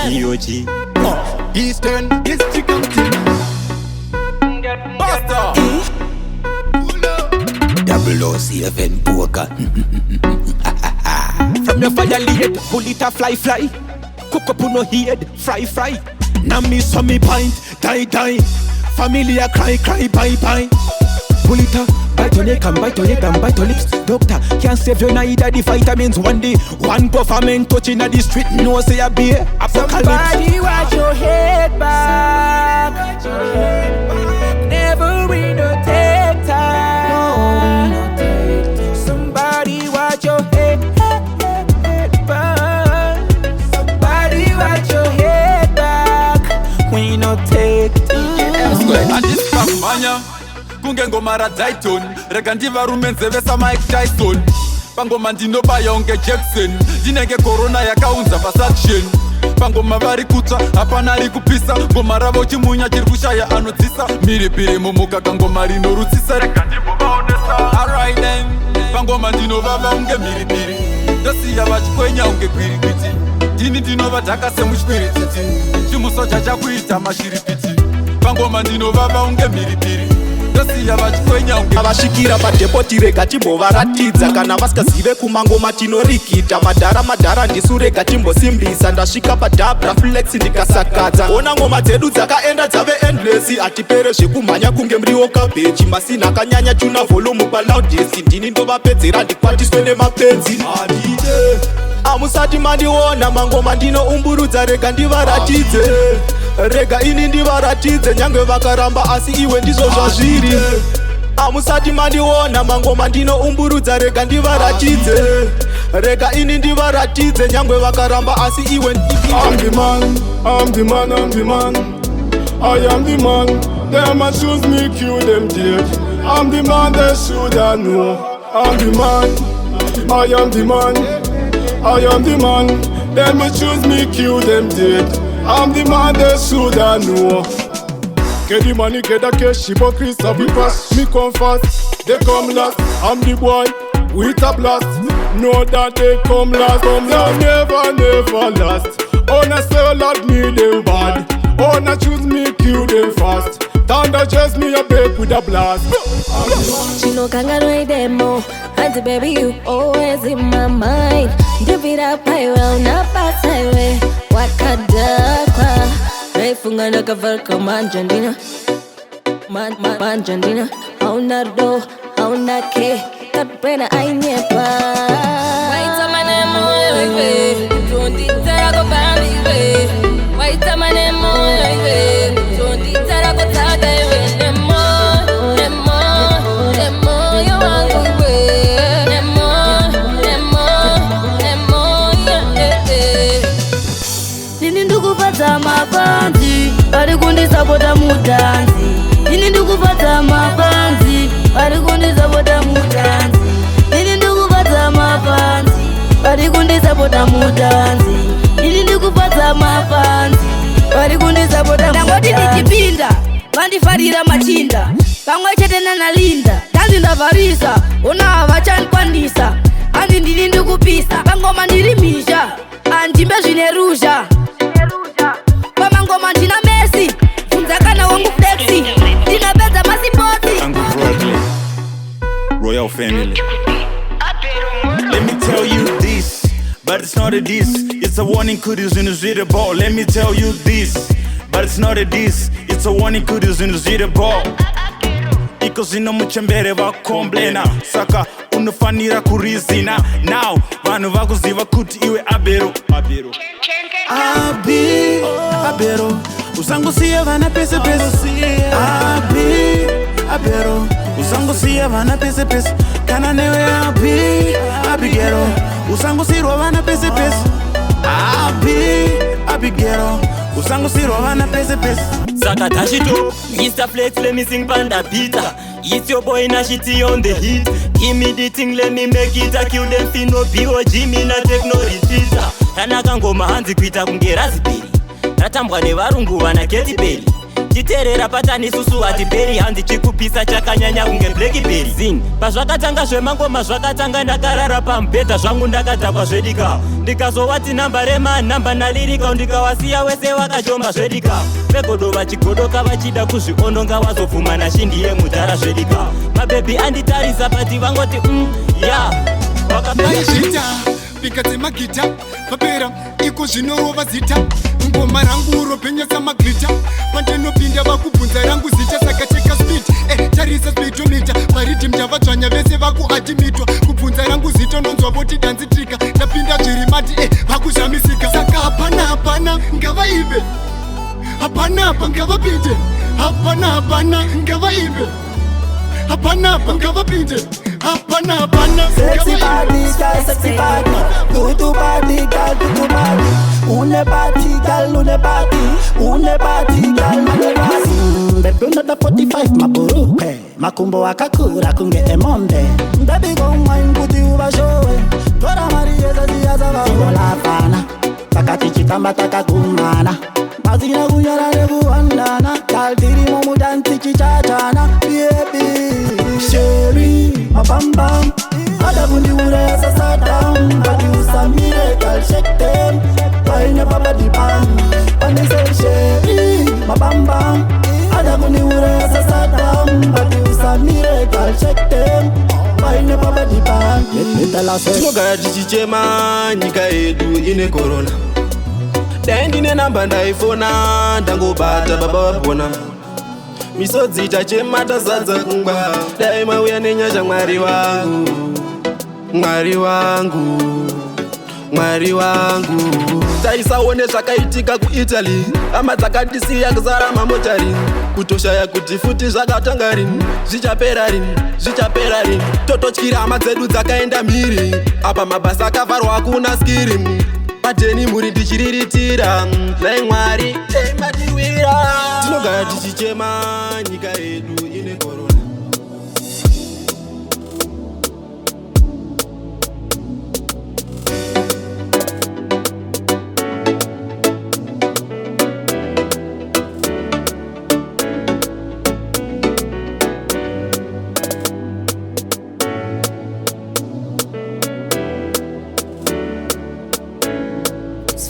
EOG Eastern District of Buster OC7 Poccah. From the fire lead, bullet a fly. Cook up on no head, fry. Now me so me pint, die. Family a cry, bye. Bullet a bite your neck and bite your lips. Doctor can't save you neither the vitamins one day. One government touching at the street, no say a beer. Somebody watch your head back. Never we no take time. Somebody watch your head back. Somebody watch your head back. We no take time. And this kampanya kungengoma ra Dayton rega ndivarume nzevesa Mike Tyson pangoma ndinobaya unge Jackson ndinenge corona yakaunza pasaction pangoma vari kutsva hapana ari kupisa ngoma ravo chimunya chiri kushaya anodzisa mhiripiri mumukaka ngoma rinorutsisa rega ndimbovaonesa alright then pangoma ndinovava unge mhiripiri ndosiya vachikwenya unge gwirikwiti ndini ndinovadhaka semuchwirititi chimusocha chakuita mashiripiti pangoma ndinovava unge mhiripiri avasvikira padhepoti rega timbovaratidza kana vasikazive kumangoma tinorikita madhara ndisu rega timbosimbisa ndasvika padhabra flex ndikasakadza ona ngoma dzedu dzakaenda dzave endless atipere zvekumhanya kunge muriwo kabheji masina akanyanya tuna volumu palaudesi ndini ndovapedzera ndikwatiswe nemapenzi amusati mandiona mangoma ndinoumburudza rega ndivaratidze rega ini ndivaratidze nyange vakaramba asi iwe ndizvo zvazviri amusati mandiona mangoma ndinoumburudza rega ndivaratidze rega ini ndivaratidze nyange vakaramba asi iwe I'm the man I am the man them a choose me kill them dead I'm the man they shoulda know I'm the man I am the man them a choose me kill them dead I'm the man they shoulda know. Get the money, get the cash, hypocrites have it fast. Me come fast, they come last. I'm the boy with a blast. Know that they come last. They never last. Oh, na Sellout me them bad. Oh, na choose me kill them fast. Thunder chase me a bake with a blast. Chino kangaroo demo, and baby you always in my mind. Give it up, I will not pass highway. Wakadakwa, Raifunga na kavarka manjandina, manjandina. Hauna do, hauna ke, katpena ainepa. Waita manemo yoiwe, tundi tarago bambi we. Waita manemo yoiwe, tundi tarago tada we. Nemo yo wangu we. Nemo yeah. Nini ndukupata mapanzi, vari kundisapota mudanzi. Nini ndukupata mapanzi, vari kundisapota mudanzi. Nini ndukupata mapanzi, vari kundisapota mudanzi. Nini ndukupata mapanzi, vari kundisapota. Ndangoti ndichipinda, vandifarira machinda. Pamwe chete nanalinda, tanzi ndavarisa, ona havachanikwanisa. Andi ndini ndikupisa, pangoma ndirimisha, andimbe zvineruzha. Pamangoma ndina Messi, unzakana wangu flexi. Ndinapedza masipoti. Royal family. Let me tell you this, but it's not a diss. It's a warning, kudos in the ball. Let me tell you this, but it's not a diss. It's a warning, kudos in the ball. Iko zino muchembere vakomblena, saka unofanira kurizina. Now vanhu vakuziva kuti iwe abero. Abero usangosiya vana pese pese. Abero usangosiya vana pese pese. Kana newe abigero usangosirwa vana pese pese. Abigero usangosirwa vana pese pese. Saka tashito, Mr. Flex, let me sing Panda Peter. It's your boy Nashiti on the hit. Give me the thing, let me make it. I kill them fino B.O.G. me na take no repeater. Tanaka ngoma hanzi kuita kunge raspberry. Ratambwa nevarungu vana Katy Perry. uchiterera patani susu hatiperi handi chikupisa chakanyanya kunge blackberry zin pazvakatanga zvemangoma zvakatanga ndakarara pamubhedha zvangu ndakadhakwa zvedika ndikazowati namba remani namba nalirika ndikawasiya wese wakachomba zvedika vegodo vachigodoka vachida kuzviononga wazobvuma nashindiye mudhara zvedika mabhebhi anditarisa pati vangoti vaizvita pika dzemagita papera iko zvinorova zita ngoma rangu ropenyesa maglita pandinopinda vakubvunza rangu zita saka cheka spit tarisa spitomita paridhim ndavadzvanya vese vakuadhimitwa kubvunza rangu zita ndonzwa voti danzi trika ndapinda zvirimati vakuzhamisika saka hapana ngavaive hapana ngavapinde hapana ngavaive hapana ngavapinde hapana sexy body girl sexy body tutu body girl tutu body une body girl une body girl une body baby under 45 maburupe makumbo akakura kunge emonde baby go wine buti ubashowe tora marieza ziyaza vaola fana takati chitamba takagumana mazina kunyara nekuandana kaldirimo mudansi chichachana baby Sherry, my bam bam. Other when you raise a sat down, but you some miracle shake them. I never body bam. When they say Sherry, my bam bam. Other when you raise a sat down, but you some miracle shake them. I never body bam. Tinogara tichichema nyika yedu ine corona. Dai ndine namba ndaifona ndangobata baba wapona. Misodzi tachema tazadza kungwa dai mauya nenyasha mwari wangu taisaone zvakaitika kuItaly hama dzakandisiya kuzara mamotari kutoshaya kuti futi zvakatanga rini zvichapera rini tototyira hama dzedu dzakaenda mhiri apa mabasa akavharwa hakuna skiri pateni muri ndichiriritira nai mwari matiwira tinogara tichichema nyika yedu ine corona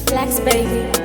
Flex baby.